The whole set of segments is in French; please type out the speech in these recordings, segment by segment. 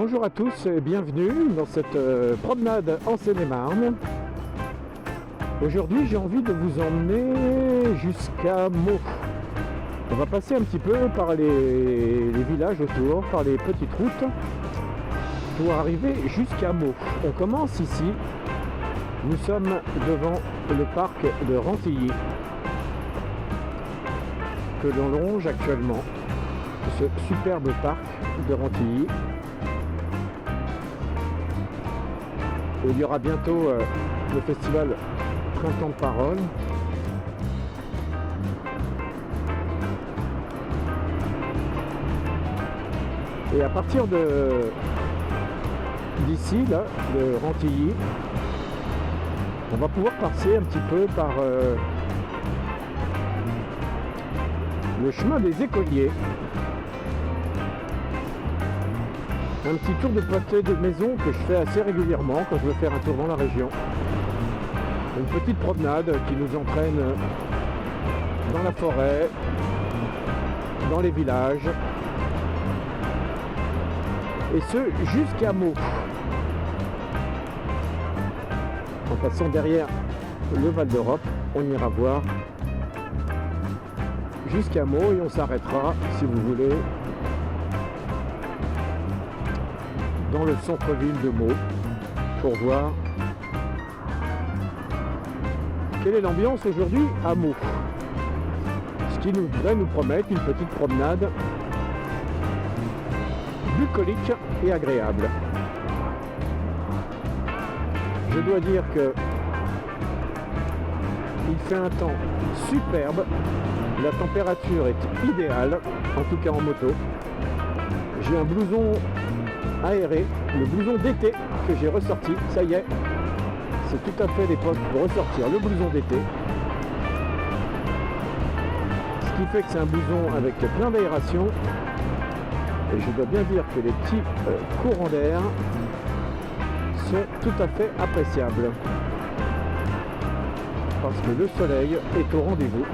Bonjour à tous et bienvenue dans cette promenade en Seine-et-Marne. Aujourd'hui j'ai envie de vous emmener jusqu'à Meaux. On va passer un petit peu par les villages autour, par les petites routes pour arriver jusqu'à Meaux. On commence ici, nous sommes devant le parc de Rantilly que l'on longe actuellement, ce superbe parc de Rantilly. Il y aura bientôt le festival Printemps de Parole. Et à partir d'ici, là, de Rantilly, on va pouvoir passer un petit peu par le chemin des écoliers. Un petit tour de pâté de maison que je fais assez régulièrement quand je veux faire un tour dans la région. Une petite promenade qui nous entraîne dans la forêt, dans les villages, et ce jusqu'à Meaux. En passant derrière le Val d'Europe, on ira voir jusqu'à Meaux et on s'arrêtera, si vous voulez, dans le centre-ville de Meaux pour voir quelle est l'ambiance aujourd'hui à Meaux. Ce qui devrait nous promettre une petite promenade bucolique et agréable. Je dois dire que il fait un temps superbe, la température est idéale, en tout cas en moto. J'ai un blouson aéré, le blouson d'été que j'ai ressorti, ça y est, c'est tout à fait l'époque pour ressortir le blouson d'été. Ce qui fait que c'est un blouson avec plein d'aération, et je dois bien dire que les petits courants d'air sont tout à fait appréciables, parce que le soleil est au rendez-vous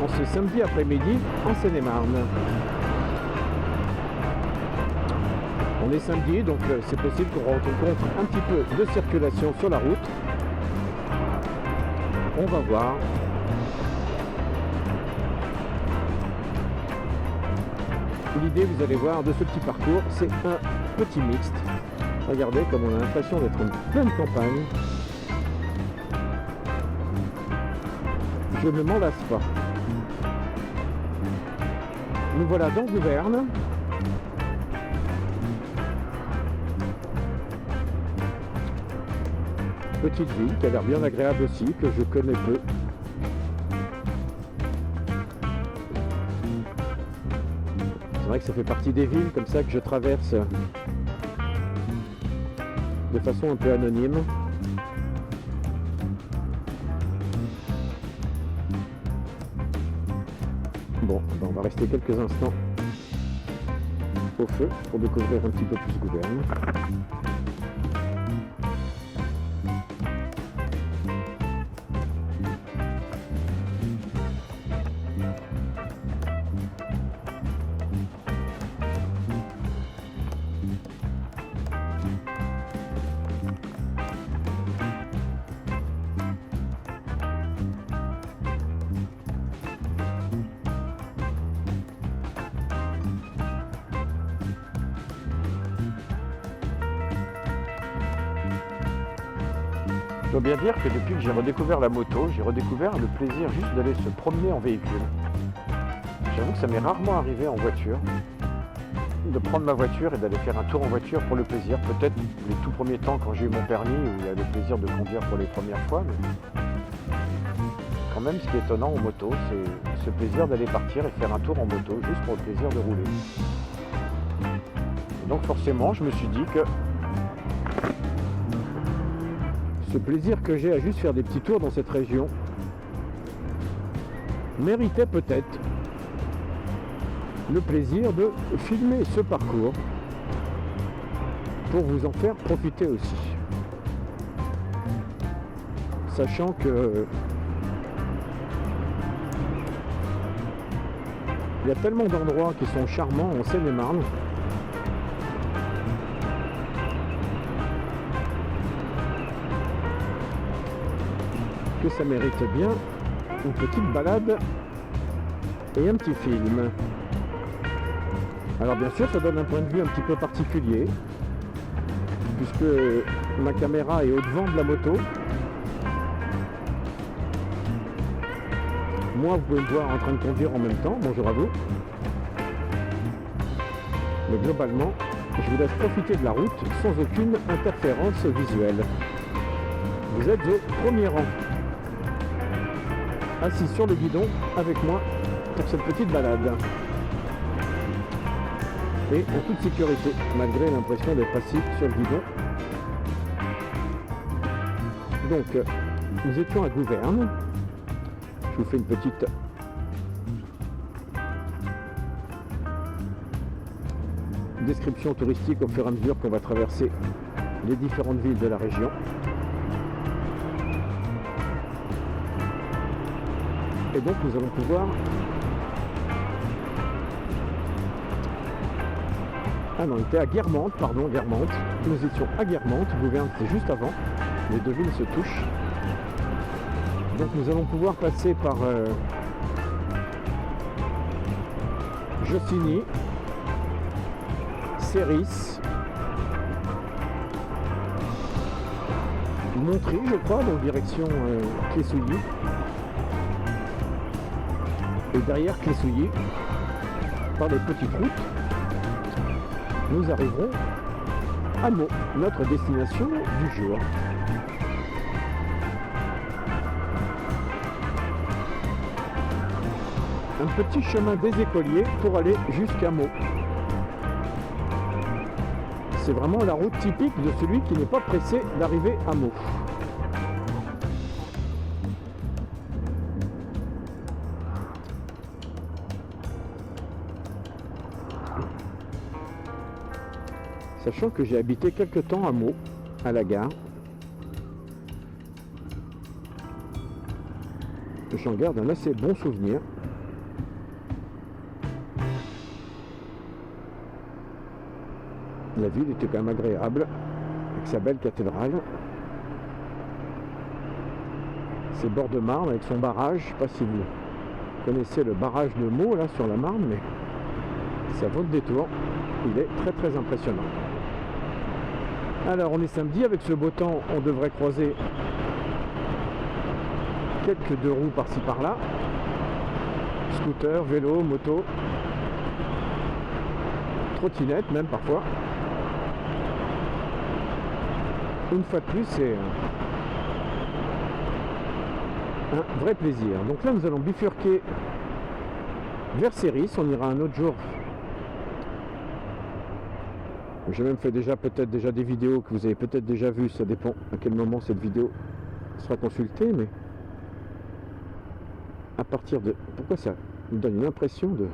en ce samedi après-midi en Seine-et-Marne. On est samedi, donc c'est possible qu'on rencontre un petit peu de circulation sur la route. On va voir. L'idée, vous allez voir, de ce petit parcours, c'est un petit mixte. Regardez comme on a l'impression d'être en pleine campagne. Je ne m'en lasse pas. Nous voilà dans Gouverne. Petite ville qui a l'air bien agréable aussi, que je connais peu. C'est vrai que ça fait partie des villes comme ça que je traverse de façon un peu anonyme. Bon, on va rester quelques instants au feu pour découvrir un petit peu plus Gouverne. Je dois bien dire que depuis que j'ai redécouvert la moto, j'ai redécouvert le plaisir juste d'aller se promener en véhicule. J'avoue que ça m'est rarement arrivé en voiture, de prendre ma voiture et d'aller faire un tour en voiture pour le plaisir. Peut-être les tout premiers temps quand j'ai eu mon permis, où il y a le plaisir de conduire pour les premières fois, mais quand même ce qui est étonnant en moto, c'est ce plaisir d'aller partir et faire un tour en moto, juste pour le plaisir de rouler. Et donc forcément, je me suis dit que ce plaisir que j'ai à juste faire des petits tours dans cette région méritait peut-être le plaisir de filmer ce parcours pour vous en faire profiter aussi. Sachant que il y a tellement d'endroits qui sont charmants en Seine-et-Marne que ça mérite bien une petite balade et un petit film. Alors bien sûr, ça donne un point de vue un petit peu particulier, puisque ma caméra est au devant de la moto. Moi, vous pouvez me voir en train de conduire en même temps. Bonjour à vous. Mais globalement, je vous laisse profiter de la route sans aucune interférence visuelle. Vous êtes au premier rang, assis sur le guidon avec moi pour cette petite balade. Et en toute sécurité, malgré l'impression d'être assis sur le guidon. Donc, nous étions à Gouverne. Je vous fais une petite description touristique au fur et à mesure qu'on va traverser les différentes villes de la région. Et donc nous allons pouvoir... Ah non, on était à Guermantes, pardon, Guermantes. Nous étions à Guermantes, Gouverne c'est juste avant. Les deux villes se touchent. Donc nous allons pouvoir passer par Jossigny, Céris, Montry, je crois, donc direction Clessouilly. Et derrière Clessouilly, par les petites routes, nous arriverons à Meaux, notre destination du jour. Un petit chemin des écoliers pour aller jusqu'à Meaux. C'est vraiment la route typique de celui qui n'est pas pressé d'arriver à Meaux. Sachant que j'ai habité quelque temps à Meaux, à la gare. J'en garde un assez bon souvenir. La ville était quand même agréable, avec sa belle cathédrale. Ses bords de Marne avec son barrage. Je ne sais pas si vous connaissez le barrage de Meaux là sur la Marne, mais ça vaut le détour. Il est très très impressionnant. Alors on est samedi, avec ce beau temps, on devrait croiser quelques deux roues par-ci par-là. Scooter, vélo, moto, trottinette même parfois. Une fois de plus, c'est un vrai plaisir. Donc là, nous allons bifurquer vers Céris. On ira un autre jour. J'ai même fait peut-être déjà des vidéos que vous avez peut-être déjà vues. Ça dépend à quel moment cette vidéo sera consultée. Mais à partir de... Pourquoi ça me donne une impression de...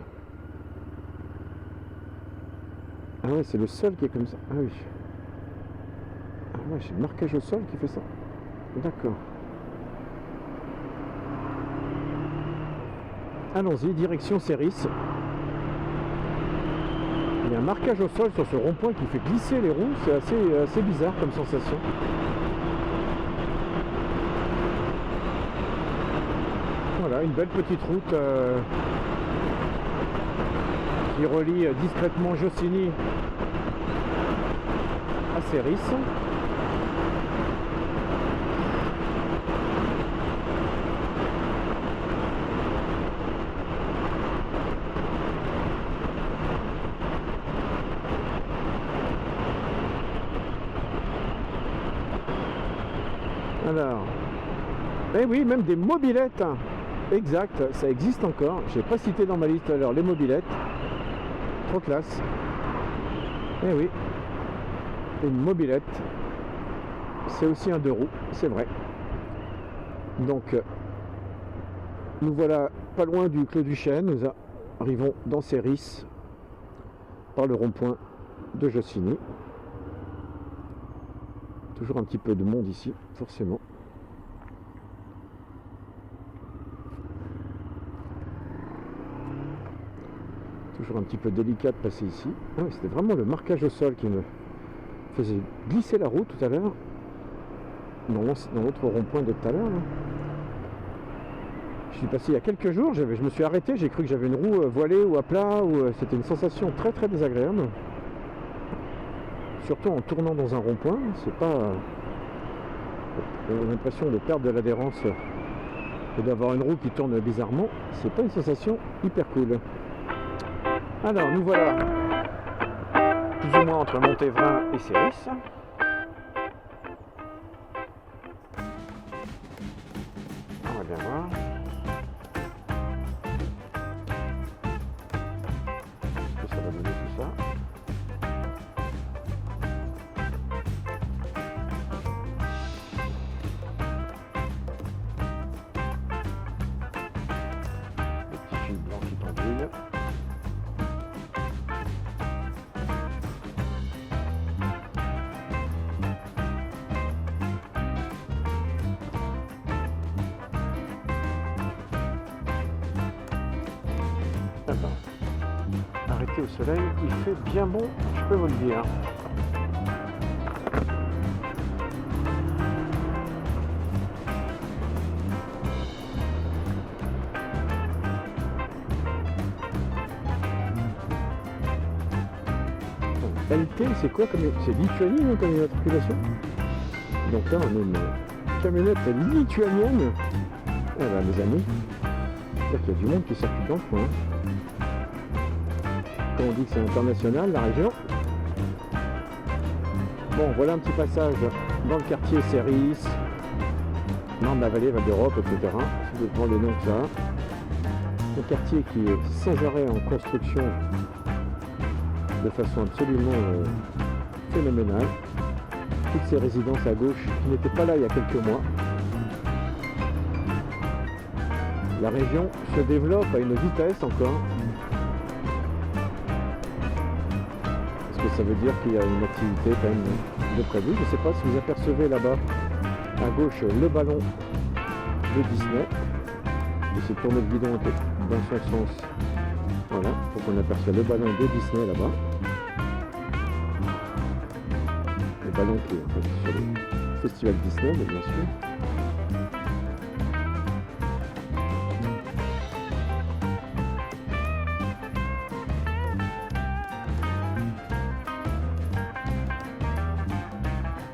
Ah ouais, c'est le sol qui est comme ça. Ah oui. Ah ouais, j'ai le marquage au sol qui fait ça. D'accord. Allons-y, direction Céris. Il y a un marquage au sol sur ce rond-point qui fait glisser les roues. C'est assez bizarre comme sensation. Voilà, une belle petite route qui relie discrètement Jossigny à Céris. Alors, eh oui, même des mobylettes, hein. Exact, ça existe encore. Je n'ai pas cité dans ma liste alors les mobylettes. Trop classe. Eh oui, une mobylette, c'est aussi un deux roues, c'est vrai. Donc, nous voilà pas loin du Clos du Chêne. Nous arrivons dans Céris par le rond-point de Jossigny. Toujours un petit peu de monde ici, forcément. Toujours un petit peu délicat de passer ici. Ah oui, c'était vraiment le marquage au sol qui me faisait glisser la roue tout à l'heure. Dans l'autre rond-point de tout à l'heure. Je suis passé il y a quelques jours, je me suis arrêté, j'ai cru que j'avais une roue voilée ou à plat, ou c'était une sensation très très désagréable. Surtout en tournant dans un rond-point, c'est pas... J'ai l'impression de perdre de l'adhérence et d'avoir une roue qui tourne bizarrement, c'est pas une sensation hyper cool. Alors nous voilà plus ou moins entre Montévrain et Céris. On va bien voir. Ce que ça va donner tout ça. Les petits fils blancs qui pendulent. Arrêté au soleil, il fait bien bon, je peux vous le dire. LT, c'est quoi comme... C'est Lituanie hein, comme immatriculation. Donc là, on a une camionnette lituanienne. Eh ben, mes amis, c'est-à-dire qu'il y a du monde qui circule dans le coin. Quand on dit que c'est international, la région. Bon, voilà un petit passage dans le quartier Céris, Marne-la-Vallée, Val d'Europe, etc. C'est dépend les noms que ça a. Un quartier qui est sans arrêt en construction de façon absolument phénoménale. Toutes ces résidences à gauche qui n'étaient pas là il y a quelques mois. La région se développe à une vitesse encore. Est-ce que ça veut dire qu'il y a une activité quand même de prévu? Je ne sais pas si vous apercevez là-bas à gauche le ballon de Disney. J'essaie de tourner le guidon dans son sens. Voilà, pour qu'on aperçoive le ballon de Disney là-bas. Le ballon qui est en fait sur le festival Disney, mais bien sûr.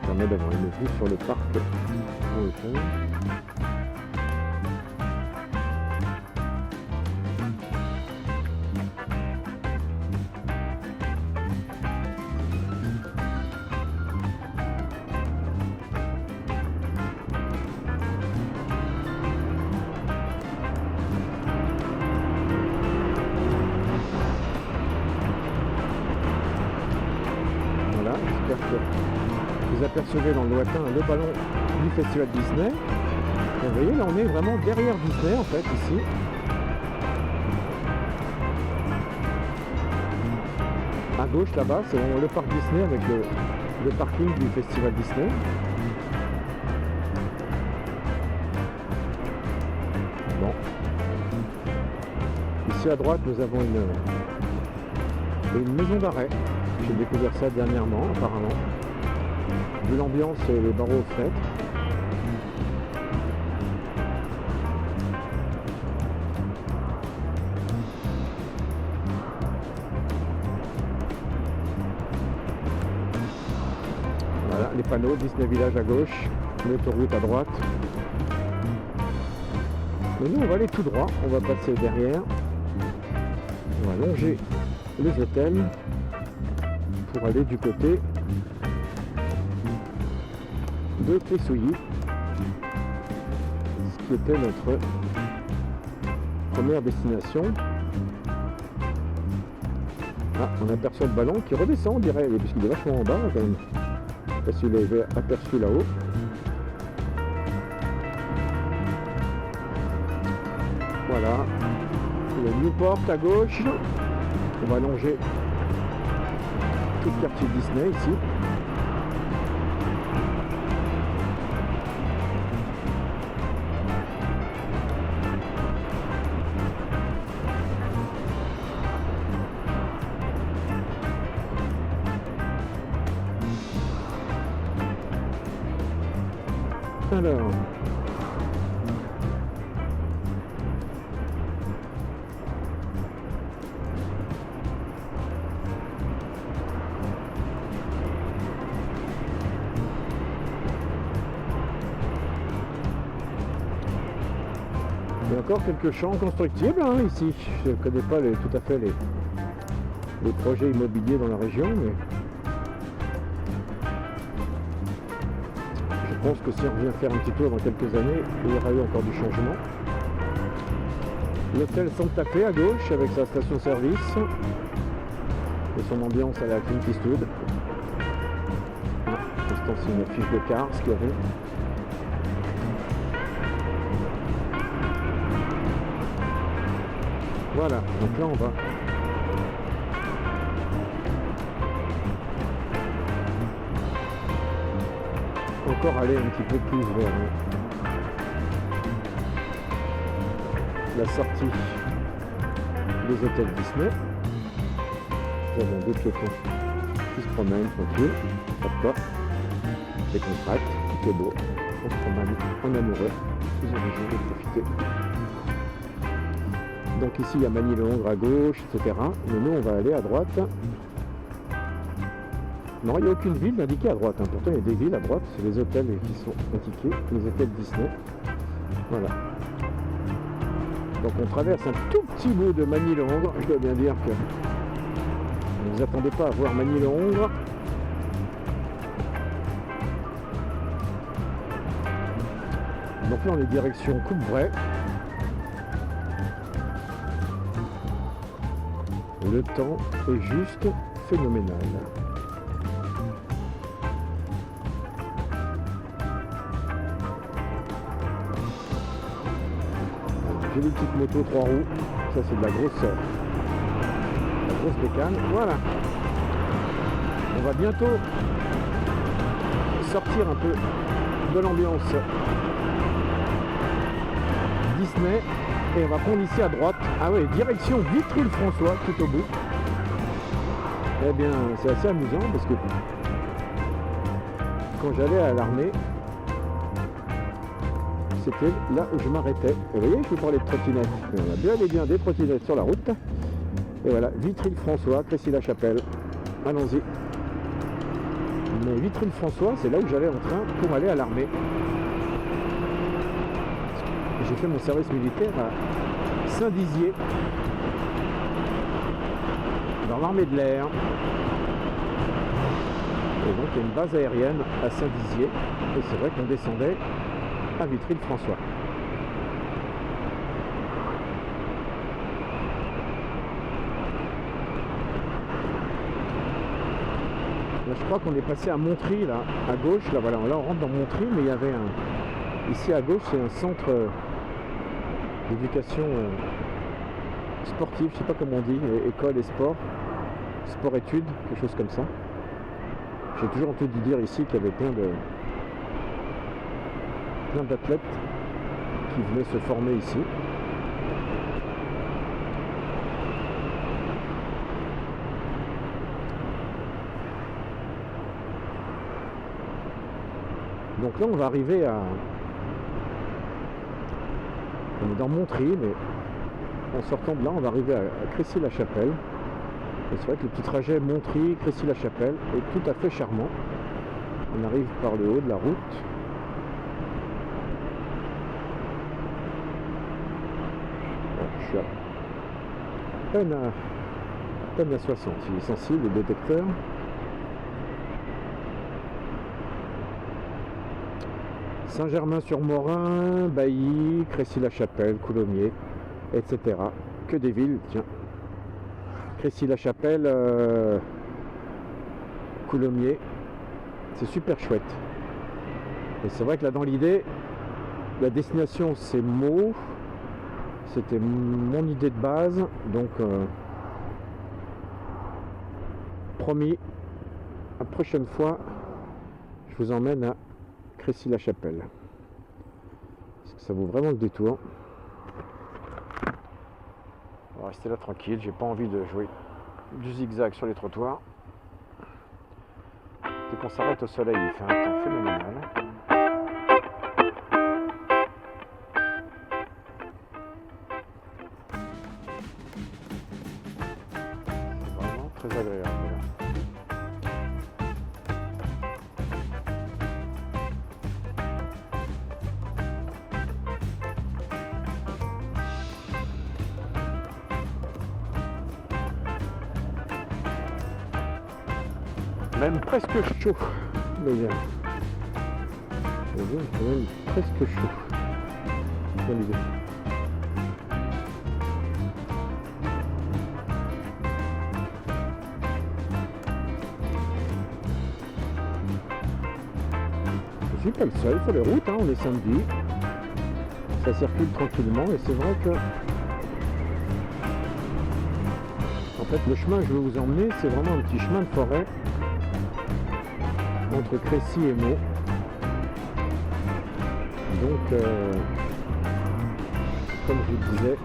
Ça permet d'avoir une vue sur le parc en hauteur. Voilà, j'espère que vous apercevez dans le lointain le ballon du festival Disney. Et vous voyez, là on est vraiment derrière Disney en fait ici. À gauche là-bas, c'est le parc Disney avec le parking du festival Disney. Bon. Ici à droite, nous avons une maison d'arrêt. J'ai découvert ça dernièrement, apparemment. Vu l'ambiance et les barreaux aux fenêtres. Voilà, les panneaux, Disney Village à gauche, l'autoroute à droite. Mais nous, on va aller tout droit, on va passer derrière. On va longer les hôtels pour aller du côté de Clé-Souilly, ce qui était notre première destination. Ah, on aperçoit le ballon qui redescend, on dirait, puisqu'il est vachement en bas quand même. Je ne sais pas si vous l'avez aperçu là-haut. Voilà, le Newport à gauche. On va longer tout le quartier Disney ici. Alors, encore quelques champs constructibles hein, ici. Je ne connais pas tout à fait les projets immobiliers dans la région, mais je pense que si on revient faire un petit tour dans quelques années, il y aura eu encore du changement. L'hôtel Santa Fe à gauche avec sa station-service et son ambiance à la Clint Eastwood. C'est une affiche de Cars qu'il y avait. Voilà, donc là on va encore aller un petit peu plus vers la sortie des hôtels Disney. Nous avons deux piétons qui se promènent tranquille, pas de quoi. C'est contract, tout est beau, on se promène en amoureux, ils ont raison de profiter. Donc ici il y a Manille-le-Hongre à gauche, etc. Mais nous on va aller à droite. Non, il n'y a aucune ville indiquée à droite, hein. Pourtant il y a des villes à droite, c'est les hôtels qui sont indiqués, les hôtels Disney. Voilà. Donc on traverse un tout petit bout de Manille-le-Hongre, je dois bien dire que ne vous attendez pas à voir Manille-le-Hongre. Donc là on est direction Coupvray. Le temps est juste phénoménal. J'ai des petites motos 3 roues, ça c'est de la grosse bécane. Voilà. On va bientôt sortir un peu de l'ambiance Disney et on va prendre ici à droite. Ah ouais, direction Vitry-le-François tout au bout. Eh bien, c'est assez amusant parce que quand j'allais à l'armée, c'était là où je m'arrêtais. Vous voyez, je vous parlais de trottinettes. On a bien et bien des trottinettes sur la route. Et voilà, Vitry-le-François, Crécy-la-Chapelle. Allons-y. Mais Vitry-le-François, c'est là où j'allais en train pour aller à l'armée. J'ai fait mon service militaire à Saint-Dizier, dans l'armée de l'air. Et donc il y a une base aérienne à Saint-Dizier. Et c'est vrai qu'on descendait à Vitry-le-François. Là, je crois qu'on est passé à Montry, là, à gauche. Là, voilà, là on rentre dans Montry, mais il y avait un... Ici à gauche, c'est un centre d'éducation sportive, je sais pas comment on dit, école et sport, sport-études, quelque chose comme ça. J'ai toujours entendu dire ici qu'il y avait plein d'athlètes qui venaient se former ici. Donc là on va arriver à... On est dans Montry, mais en sortant de là, on va arriver à Crécy-la-Chapelle. Et c'est vrai que le petit trajet Montry-Crécy-la-Chapelle est tout à fait charmant. On arrive par le haut de la route. Je suis à peine à 60. Il est sensible, le détecteur. Saint-Germain-sur-Morin, Bailly, Crécy-la-Chapelle, Coulommiers, etc. Que des villes, tiens. Crécy-la-Chapelle, Coulommiers, c'est super chouette. Et c'est vrai que là dans l'idée, la destination c'est Meaux, c'était mon idée de base, donc promis, la prochaine fois, je vous emmène à Crécy-la-Chapelle. Parce que ça vaut vraiment le détour. On va rester là tranquille, j'ai pas envie de jouer du zigzag sur les trottoirs. Dès qu'on s'arrête au soleil, il fait un temps phénoménal. C'est vraiment très agréable. Même presque chaud. Mais bien. C'est même presque chaud. Bien l'idée. Je suis pas le seul sur les routes, hein, on est samedi. Ça circule tranquillement et c'est vrai que en fait le chemin que je vais vous emmener c'est vraiment un petit chemin de forêt entre Crécy et Meaux. Donc comme je vous disais,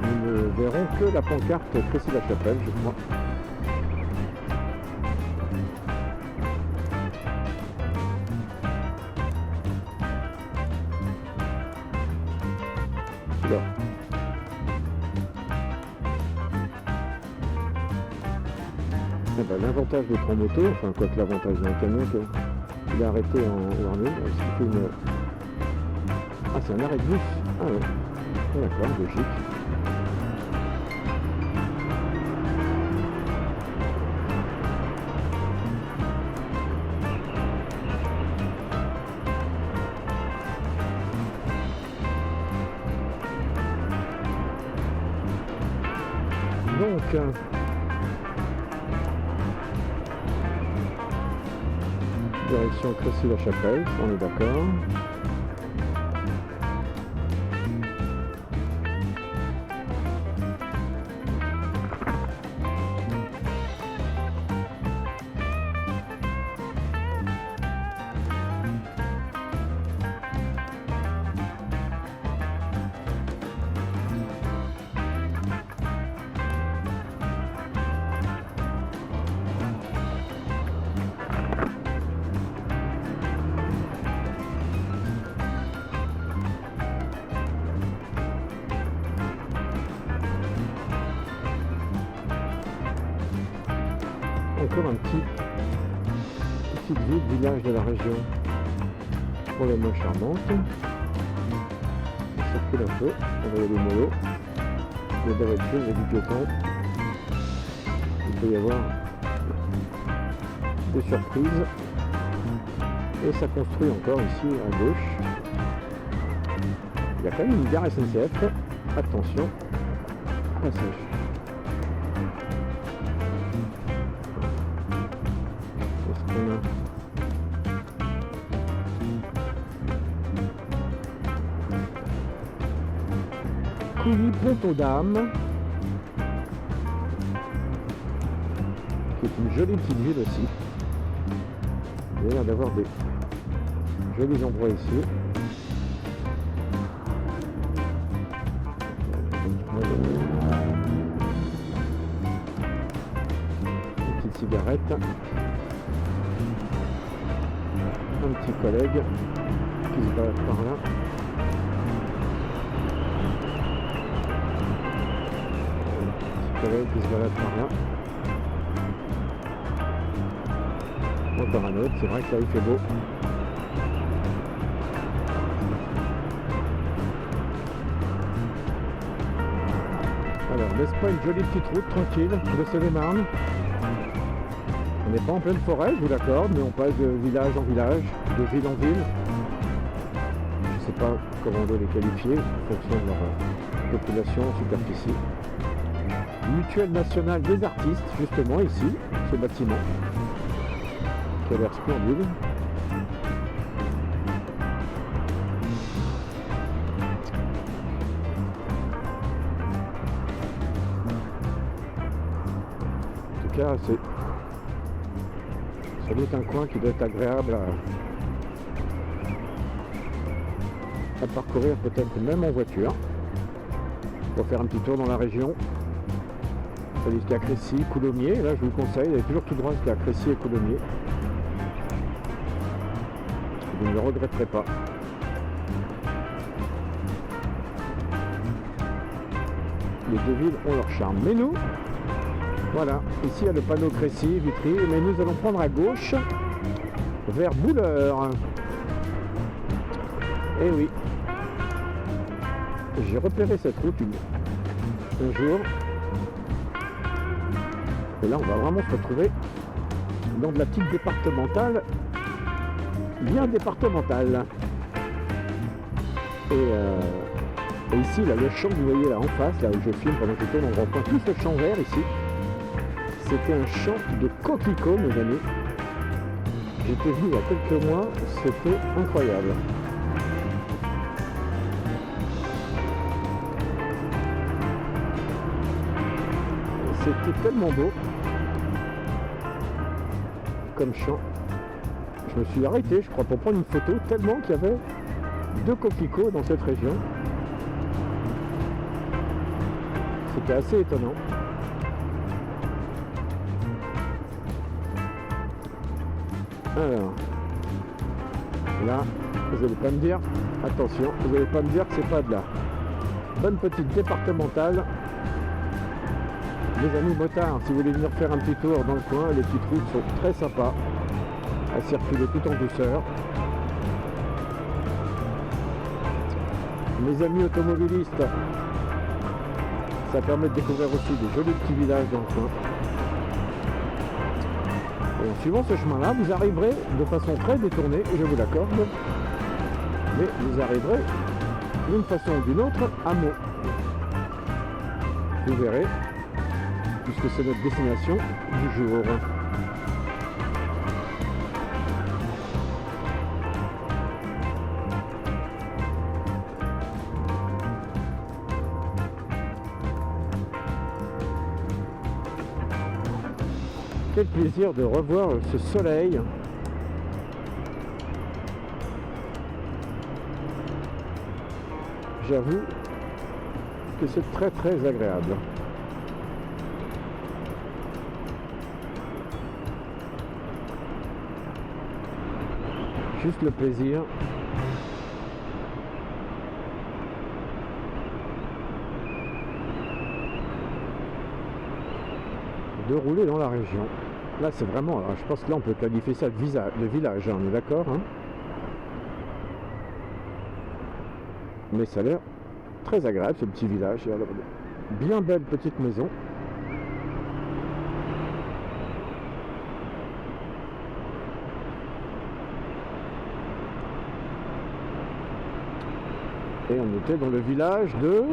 nous ne verrons que la pancarte Crécy-la-Chapelle, je crois. L'avantage d'être en moto, enfin quoi que l'avantage d'un camion, il est arrêté en warning, c'est une... Ah c'est un arrêt de bus. Ah ouais, ah, d'accord, logique. Donc direction Crécy-la-Chapelle, on est d'accord. Encore un petite ville, village de la région pour les moins charmantes. Ça circule un peu, on va y aller mollo. Il y a de la voiture, il y a du piéton. Il peut y avoir des surprises. Et ça construit encore ici à gauche. Il y a quand même une gare SNCF. Attention, passage. Couilly-Pont-aux-Dames, qui est une jolie petite ville aussi. Il y a l'air d'avoir des jolis endroits ici. Une petite cigarette. Un petit collègue qui se balade par là. Qui se balade par là. Encore un autre, c'est vrai que là il fait beau. Alors, n'est-ce pas une jolie petite route tranquille de Seine-et-Marne? On n'est pas en pleine forêt, je vous l'accorde, mais on passe de village en village, de ville en ville. Je ne sais pas comment on doit les qualifier en fonction de leur population, superficie. Mutuelle nationale des artistes, justement ici, ce bâtiment, qui a l'air splendide. En tout cas, c'est sans doute un coin qui doit être agréable à parcourir, peut-être même en voiture, pour faire un petit tour dans la région. Jusqu'à Crécy, Coulommiers, là je vous conseille, il est toujours tout droit jusqu'à Crécy et Coulommiers. Vous ne le regretterez pas. Les deux villes ont leur charme. Mais nous, voilà, ici il y a le panneau Crécy, Vitry, mais nous allons prendre à gauche vers Bouleur. Eh oui, j'ai repéré cette route un jour. Et là, on va vraiment se retrouver dans de la petite départementale, bien départementale. Et ici, là, le champ que vous voyez là en face, là où je filme pendant que je tourne en rond-point, tout ce champ vert ici, c'était un champ de coquelicots, mes amis. J'étais venu il y a quelques mois, c'était incroyable. C'était tellement beau comme champ. Je me suis arrêté, je crois, pour prendre une photo, tellement qu'il y avait 2 coquelicots dans cette région. C'était assez étonnant. Alors, là, vous n'allez pas me dire, attention, vous n'allez pas me dire que c'est pas de là. Bonne petite départementale. Les amis motards, si vous voulez venir faire un petit tour dans le coin, les petites routes sont très sympas à circuler tout en douceur. Mes amis automobilistes, ça permet de découvrir aussi des jolis petits villages dans le coin. Et en suivant ce chemin-là, vous arriverez de façon très détournée, je vous l'accorde, mais vous arriverez d'une façon ou d'une autre à Meaux. Vous verrez, puisque c'est notre destination du jour. Quel plaisir de revoir ce soleil. J'avoue que c'est très très agréable. Juste le plaisir de rouler dans la région. Là c'est vraiment, alors, je pense que là on peut qualifier ça de village, hein, on est d'accord, hein. Mais ça a l'air très agréable ce petit village. Alors, bien belle petite maison. Et on était dans le village de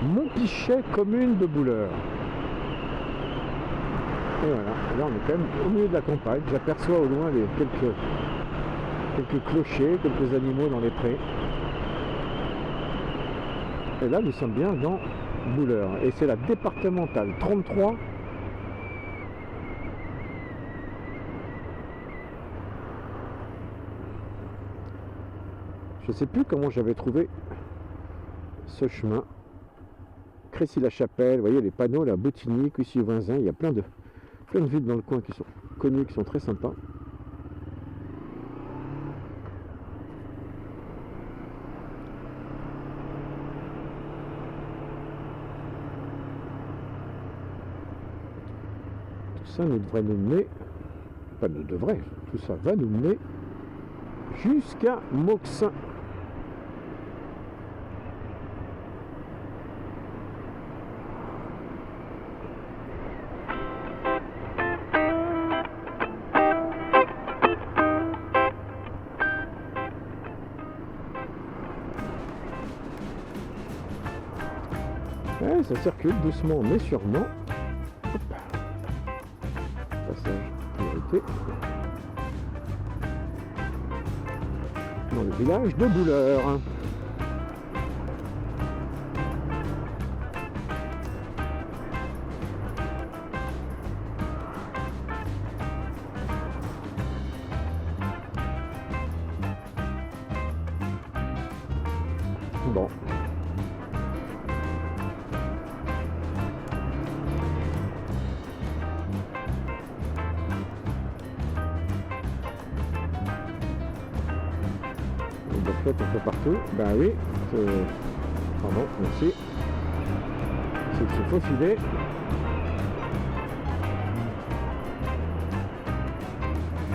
Montpichet, commune de Bouleurs. Et voilà, là on est quand même au milieu de la campagne. J'aperçois au loin quelques clochers, quelques animaux dans les prés. Et là nous sommes bien dans Bouleurs. Et c'est la départementale 33. Je ne sais plus comment j'avais trouvé ce chemin. Crécy-la-Chapelle, vous voyez les panneaux, la Boutigny, Cussy-Voisin, il y a plein de villes dans le coin qui sont connues, qui sont très sympas. Tout ça nous devrait nous mener, pas nous devrait, tout ça va nous mener jusqu'à Mauxin. Ouais, ça circule doucement mais sûrement. Hop. Passage priorité. Dans le village de Bouleurs. Bon. Un peu partout, ben oui, pardon, merci, c'est de se faufiler.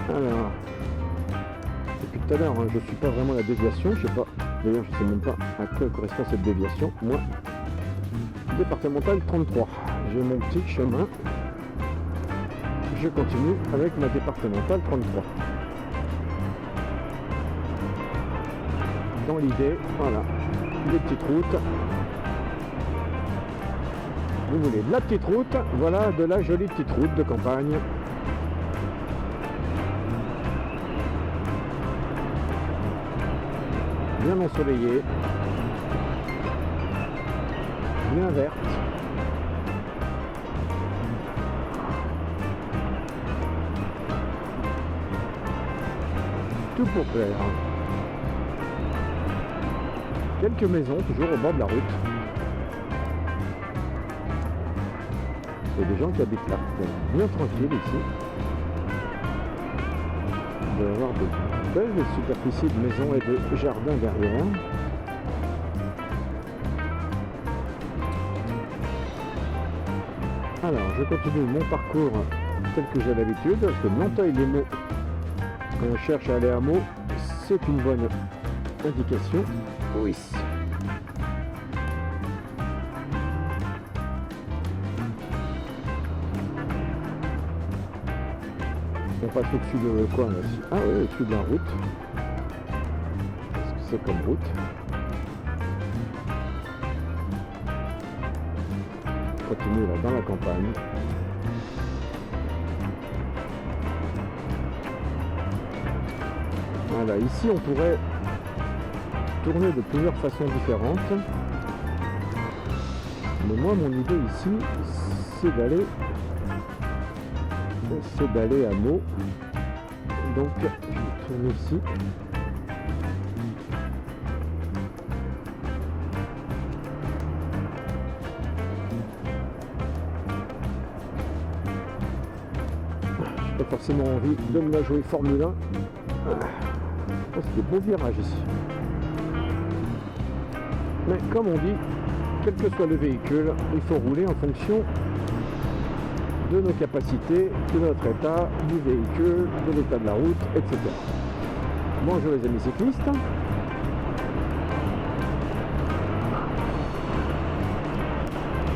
Alors, depuis tout à l'heure, hein, je suis pas vraiment la déviation, je sais pas, d'ailleurs je sais même pas à quoi correspond cette déviation. Moi, départementale 33, j'ai mon petit chemin je continue avec ma départementale 33. Dans l'idée, voilà, des petites routes. Vous voulez de la petite route, voilà de la jolie petite route de campagne. Bien ensoleillée, bien verte. Tout pour plaire. Quelques maisons toujours au bord de la route. Il y a des gens qui habitent là, bien tranquille ici. Il doit y avoir de belles superficies de maisons et de jardins derrière. Alors, je continue mon parcours tel que j'ai l'habitude, parce que Nanteuil-les-Monts, quand on cherche à aller à Meaux, c'est une bonne indication. Oui. On passe au-dessus de quoi là? Ah oui, au-dessus de la route. Qu'est-ce que c'est comme route? On continue là dans la campagne. Voilà, ici on pourrait tourner de plusieurs façons différentes. Mais moi mon idée ici c'est d'aller à Meaux. Donc je tourne ici. J'ai pas forcément envie de me la jouer Formule 1. C'est des beaux virages ici. Mais comme on dit, quel que soit le véhicule, il faut rouler en fonction de nos capacités, de notre état, du véhicule, de l'état de la route, etc. Bonjour les amis cyclistes.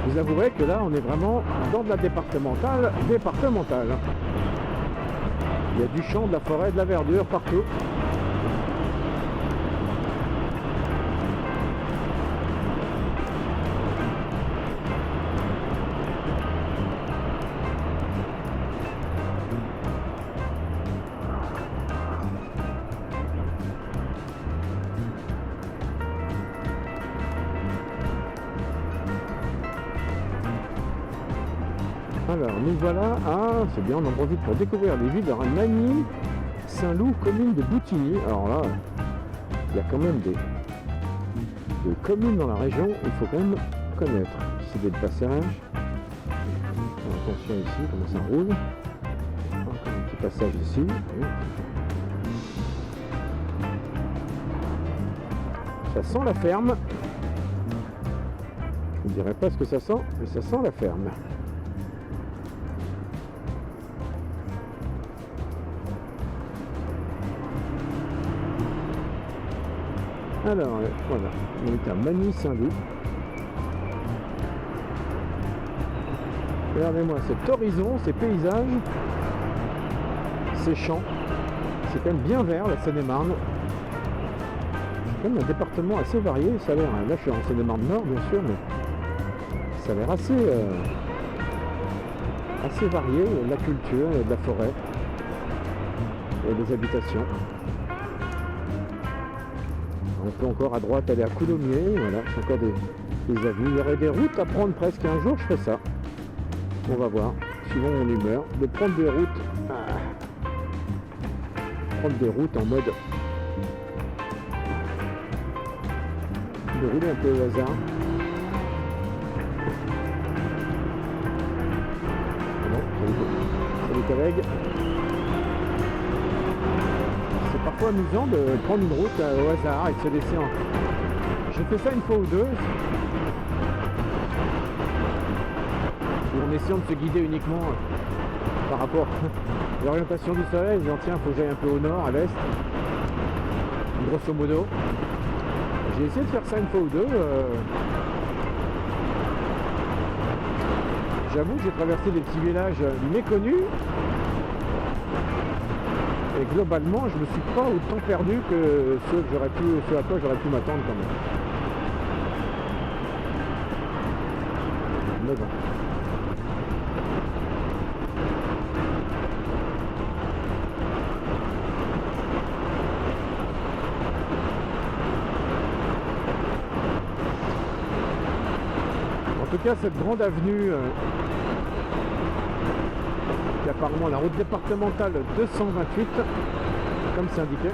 Vous avouerez que là on est vraiment dans de la départementale. Il y a du champ, de la forêt, de la verdure partout. Alors, nous voilà à, c'est bien, on en profite pour découvrir les villes de Magny, Saint-Loup, commune de Boutigny. Alors là, il y a quand même des communes dans la région, il faut quand même connaître. Ici, des passages. Attention ici, comment ça roule. Encore un petit passage ici. Ça sent la ferme. Je ne dirais pas ce que ça sent, mais ça sent la ferme. Alors, voilà, on est à Magny-Saint-Loup. Regardez-moi cet horizon, ces paysages, ces champs. C'est quand même bien vert, la Seine-et-Marne. C'est quand même un département assez varié, ça a l'air. Là, je suis en Seine-et-Marne Nord, bien sûr, mais ça a l'air assez varié. Il y a de la culture, il y a de la forêt, il y a des habitations. On peut encore à droite aller à Coulommiers, voilà, c'est encore des avenues. Il y aurait des routes à prendre presque un jour, je ferai ça. On va voir, suivant mon humeur, de prendre des routes, en mode de rouler un peu au hasard. Bon, salut collègues. C'est parfois amusant de prendre une route au hasard et de se laisser en... J'ai fait ça une fois ou deux. En essayant de se guider uniquement par rapport à l'orientation du soleil, en disant tiens, il faut que j'aille un peu au nord, à l'est, grosso modo. J'ai essayé de faire ça une fois ou deux. J'avoue que j'ai traversé des petits villages méconnus et globalement je me suis pas autant perdu que ce à quoi j'aurais pu m'attendre quand même. Mais bon. En tout cas, cette grande avenue qui est apparemment la route départementale 228, comme c'est indiqué,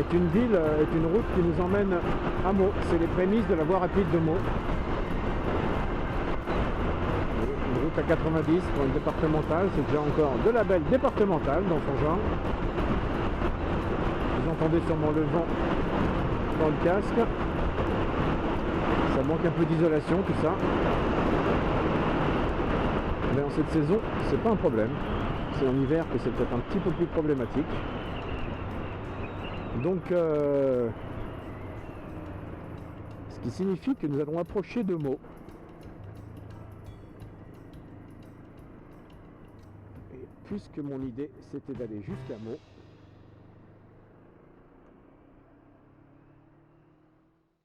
est une route qui nous emmène à Meaux. C'est les prémices de la voie rapide de Meaux. Une route à 90 pour une départementale, c'est déjà encore de la belle départementale dans son genre. Vous entendez sûrement le vent dans le casque. Ça manque un peu d'isolation tout ça. Mais en cette saison, c'est pas un problème. C'est en hiver que c'est peut-être un petit peu plus problématique. Donc, ce qui signifie que nous allons approcher de Meaux. Et puisque mon idée c'était d'aller jusqu'à Meaux,